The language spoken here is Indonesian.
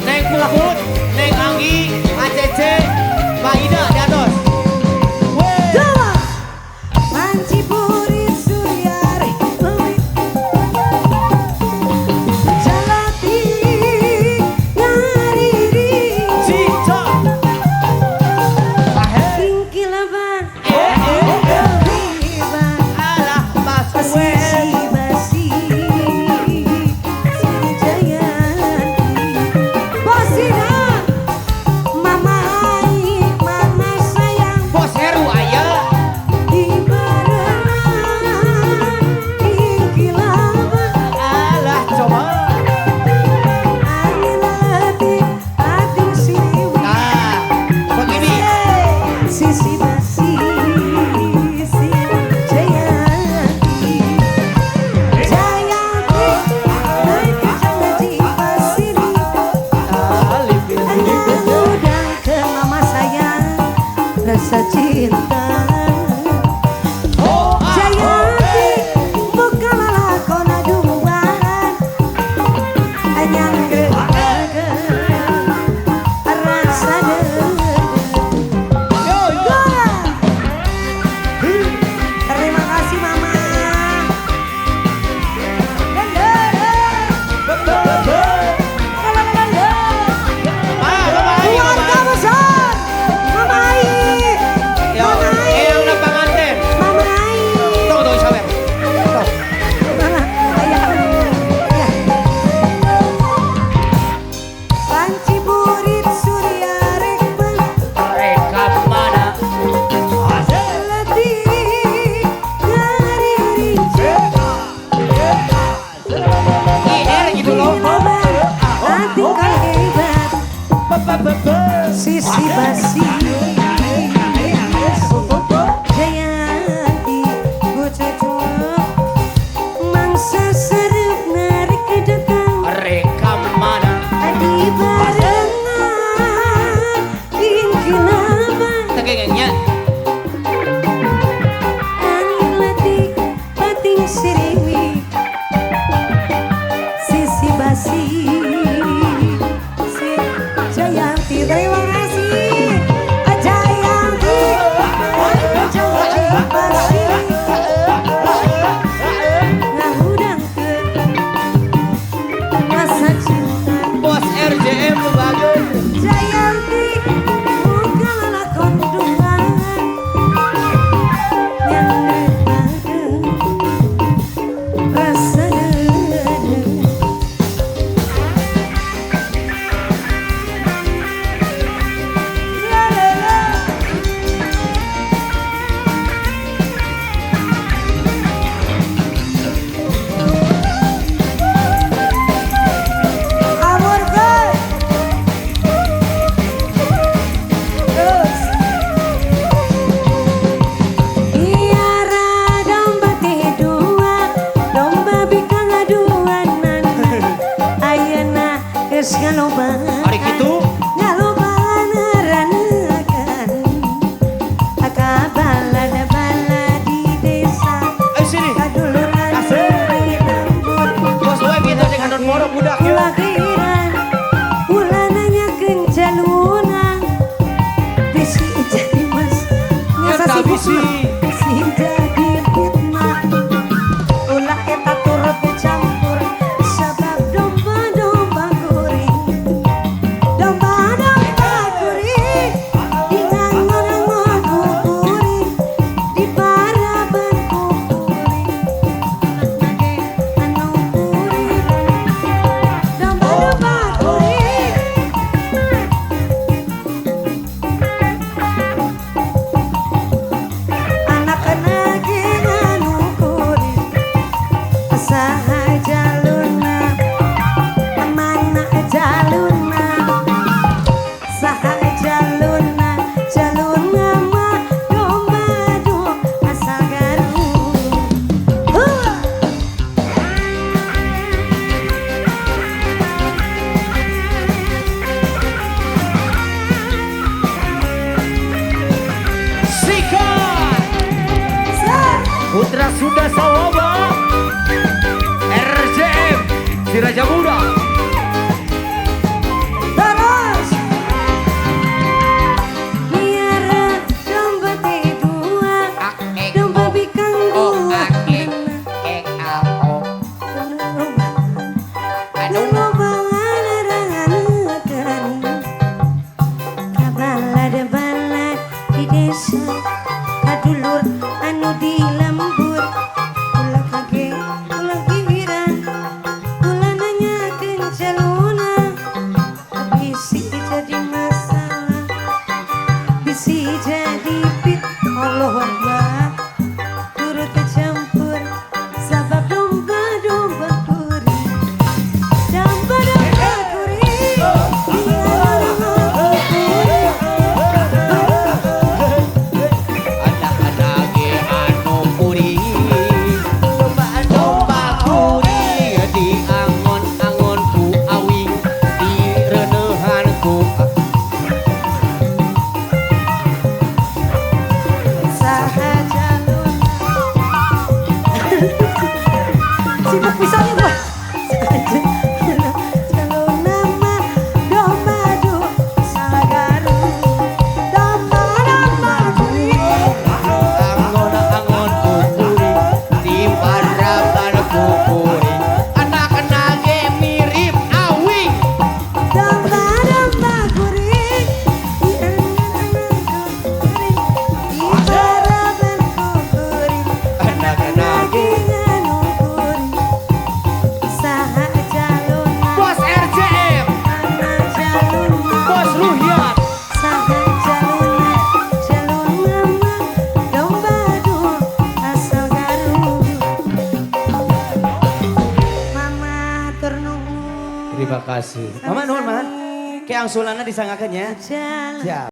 Neng Puput, Neng Anggi, ACC, Mbak Ida di atas. Panci Purit Suryari Jalati Ngariri Cica Kingkilaban Alah Baswe Basi Jayanti Bosina Mama Ai Mama sayang Bos Heru aya. di barengan Kingkilaban Alah coba. Anilati Adi Siwi Nah, begini. Sisi basi si Jayanti Jayanti naik janji basiri ngundang ke mama sayang rasa cinta Jayanti bukan lakon aduan anyang rasa terima kasih mama. Keluarga besar Mama Ai. Mama Ai. Yang na panganten. Mama Ai. Tunggu sawer. Mana? Ayah. Ya. Panci Purit Suryari Mereka mana? Jalati Ngariri IR gitu loh. Nanti kan hebat Sisi basi Jayanti Bococo Mangsa serep narik ke depan Mereka mana? Adi barengan Kingkilaban Tegengnya. Anilati Pating Siriwi Sisi basi Si Jayanti terima kasih Jayanti Janji basi ngundang ke masa cinta Bos RJM tuh bagus. Jayanti bukan lakon duaan yang daripada rasa dedek. La la la. Amor girl. Terus Iara domba dua domba bikang aduanan ayeuna geus ngaloba Hari gitu. ngaloban ranakan akabalada bala di desa Sini. kaduluran Asik. di rambut Bos gue gitu dengan non moro budak. lahiran ulah nanyakeun jalunan bisi jadi mas nyasa Eta si bisi. bisi jadi fitnah ulah eta turut dicampur sabab domba-domba goreng domba-domba goreng dingangon-angon kukuring di paraban kukuring anu kuring domba-domba goreng anak-anak anu kuring saha jaluna mana jaluna saha jaluna jaluna mah domba asal garung Sikat. Putra Sunda Sawaba. RJM si Raja Muda. Simak pisangnya gue. Jalur nama domba du sagaru. Domba kuring. Angon-angon kukuri di parapan kukuri anak-anak mirip awing. Domba kuring. Di parapan kuring. Anak-anak Nganu kuring. Saha jaluna. Bos RJM, Anak jaluna. Bos Ruhyat. Saha jaluna. Jaluna mah domba du asal garu. Mama hatur nuhun. Terima kasih. Mama nuhun, Man. Kayak angsulanna disangakeun ya. Jalan. Siap.